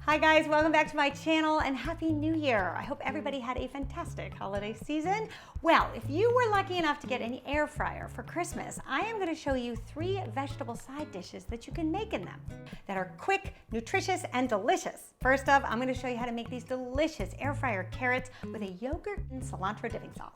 Hi guys, welcome back to my channel and Happy New Year. I hope everybody had a fantastic holiday season. Well, if you were lucky enough to get an air fryer for Christmas, I am going to show you 3 vegetable side dishes that you can make in them that are quick, nutritious, and delicious. First up, I'm going to show you how to make these delicious air fryer carrots with a yogurt and cilantro dipping sauce.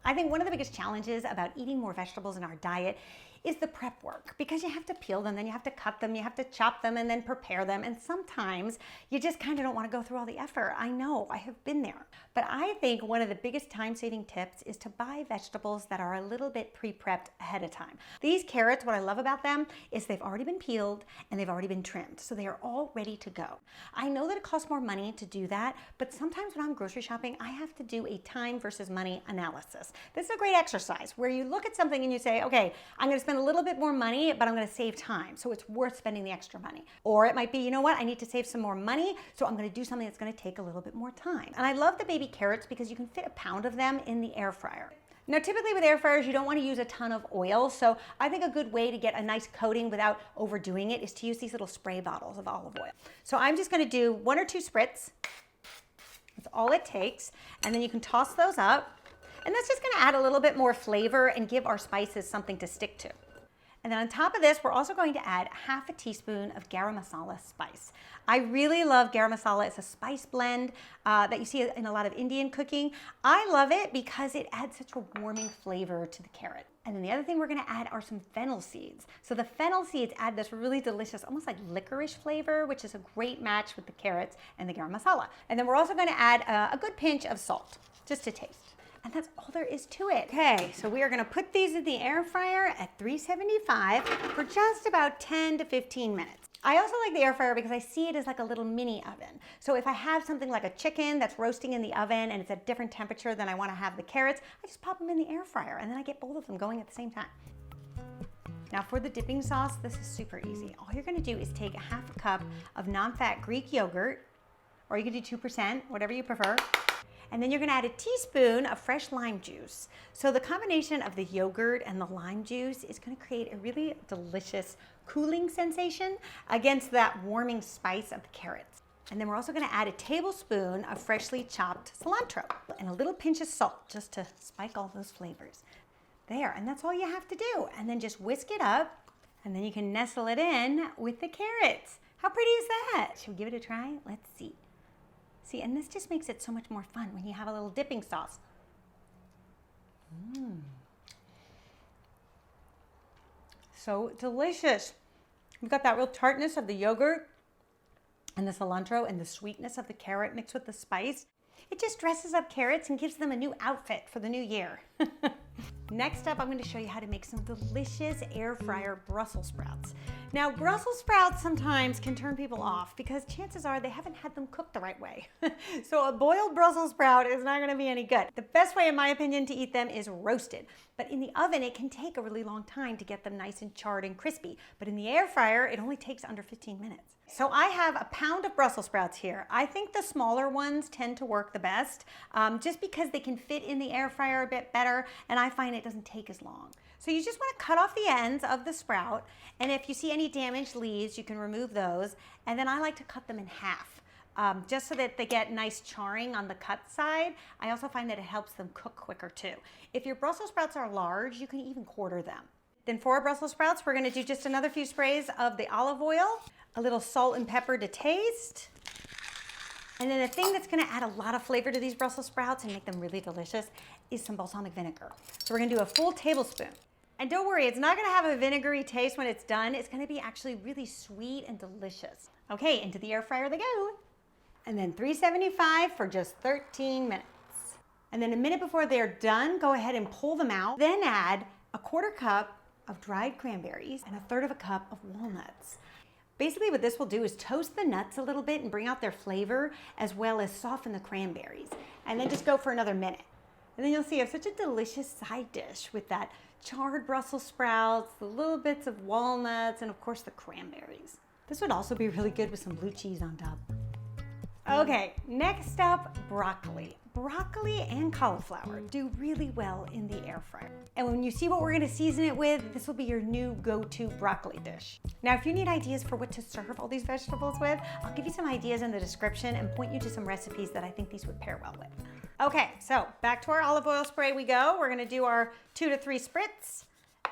I think one of the biggest challenges about eating more vegetables in our diet is the prep work, because you have to peel them, then you have to cut them, you have to chop them and then prepare them, and sometimes you just kind of don't want to go through all the effort. I know, I have been there. But I think one of the biggest time-saving tips is to buy vegetables that are a little bit pre-prepped ahead of time. These carrots, what I love about them is they've already been peeled and they've already been trimmed, so they are all ready to go. I know that it costs more money to do that, but sometimes when I'm grocery shopping, I have to do a time versus money analysis. This is a great exercise where you look at something and you say, okay, I'm going to spend a little bit more money, but I'm going to save time, so it's worth spending the extra money. Or it might be, you know what, I need to save some more money, so I'm going to do something that's going to take a little bit more time. And I love the baby carrots because you can fit a pound of them in the air fryer. Now, typically with air fryers, you don't want to use a ton of oil, so I think a good way to get a nice coating without overdoing it is to use these little spray bottles of olive oil. So I'm just going to do 1 or 2 spritz. That's all it takes, and then you can toss those up. And that's just going to add a little bit more flavor and give our spices something to stick to. And then on top of this, we're also going to add ½ a teaspoon of garam masala spice. I really love garam masala. It's a spice blend that you see in a lot of Indian cooking. I love it because it adds such a warming flavor to the carrot. And then the other thing we're going to add are some fennel seeds. So the fennel seeds add this really delicious, almost like licorice flavor, which is a great match with the carrots and the garam masala. And then we're also going to add a good pinch of salt, just to taste. And that's all there is to it. Okay, so we are gonna put these in the air fryer at 375 for just about 10 to 15 minutes. I also like the air fryer because I see it as like a little mini oven. So if I have something like a chicken that's roasting in the oven and it's at a different temperature than I wanna have the carrots, I just pop them in the air fryer and then I get both of them going at the same time. Now for the dipping sauce, this is super easy. All you're gonna do is take ½ a cup of non-fat Greek yogurt, or you can do 2%, whatever you prefer. And then you're gonna add a teaspoon of fresh lime juice. So the combination of the yogurt and the lime juice is gonna create a really delicious cooling sensation against that warming spice of the carrots. And then we're also gonna add a tablespoon of freshly chopped cilantro and a little pinch of salt just to spike all those flavors. There, and that's all you have to do. And then just whisk it up, and then you can nestle it in with the carrots. How pretty is that? Should we give it a try? Let's see. See, and this just makes it so much more fun when you have a little dipping sauce. So delicious. We've got that real tartness of the yogurt and the cilantro and the sweetness of the carrot mixed with the spice. It just dresses up carrots and gives them a new outfit for the new year. Next up, I'm going to show you how to make some delicious air fryer Brussels sprouts. Now, Brussels sprouts sometimes can turn people off because chances are they haven't had them cooked the right way. So a boiled Brussels sprout is not going to be any good. The best way, in my opinion, to eat them is roasted. But in the oven, it can take a really long time to get them nice and charred and crispy. But in the air fryer, it only takes under 15 minutes. So I have a pound of Brussels sprouts here. I think the smaller ones tend to work the best just because they can fit in the air fryer a bit better, and I find it doesn't take as long. So you just want to cut off the ends of the sprout, and if you see any damaged leaves, you can remove those. And then I like to cut them in half. Just so that they get nice charring on the cut side. I also find that it helps them cook quicker too. If your Brussels sprouts are large, you can even quarter them. Then for our Brussels sprouts, we're going to do just another few sprays of the olive oil, a little salt and pepper to taste. And then the thing that's going to add a lot of flavor to these Brussels sprouts and make them really delicious is some balsamic vinegar. So we're going to do a full tablespoon. And don't worry, it's not going to have a vinegary taste when it's done. It's going to be actually really sweet and delicious. Okay, into the air fryer they go. And then 375 for just 13 minutes. And then a minute before they're done, go ahead and pull them out. Then add a ¼ cup of dried cranberries and 1/3 cup of walnuts. Basically what this will do is toast the nuts a little bit and bring out their flavor, as well as soften the cranberries. And then just go for another minute. And then you'll see you have such a delicious side dish with that charred Brussels sprouts, the little bits of walnuts, and of course the cranberries. This would also be really good with some blue cheese on top. Okay, next up, broccoli. broccoli and cauliflower do really well in the air fryer. And when you see what we're gonna season it with, this will be your new go-to broccoli dish. Now, if you need ideas for what to serve all these vegetables with, I'll give you some ideas in the description and point you to some recipes that I think these would pair well with. Okay, so back to our olive oil spray we go. We're gonna do our 2 to 3 spritz.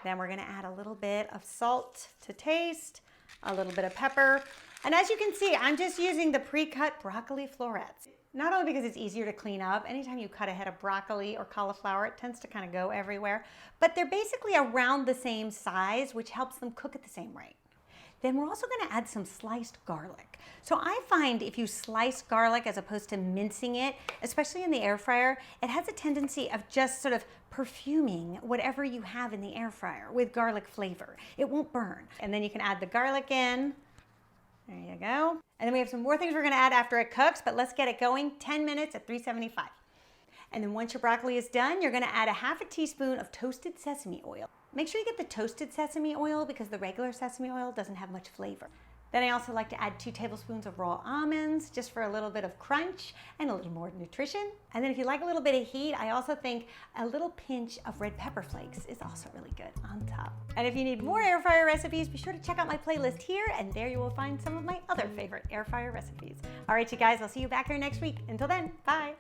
Then we're gonna add a little bit of salt to taste, a little bit of pepper. And as you can see, I'm just using the pre-cut broccoli florets. Not only because it's easier to clean up, anytime you cut a head of broccoli or cauliflower, it tends to kind of go everywhere, but they're basically around the same size, which helps them cook at the same rate. Then we're also gonna add some sliced garlic. So I find if you slice garlic as opposed to mincing it, especially in the air fryer, it has a tendency of just sort of perfuming whatever you have in the air fryer with garlic flavor. It won't burn. And then you can add the garlic in. There you go. And then we have some more things we're gonna add after it cooks, but let's get it going. 10 minutes at 375. And then once your broccoli is done, you're gonna add a half a teaspoon of toasted sesame oil. Make sure you get the toasted sesame oil because the regular sesame oil doesn't have much flavor. Then I also like to add 2 tablespoons of raw almonds just for a little bit of crunch and a little more nutrition. And then if you like a little bit of heat, I also think a little pinch of red pepper flakes is also really good on top. And if you need more air fryer recipes, be sure to check out my playlist here, and there you will find some of my other favorite air fryer recipes. All right, you guys, I'll see you back here next week. Until then, bye.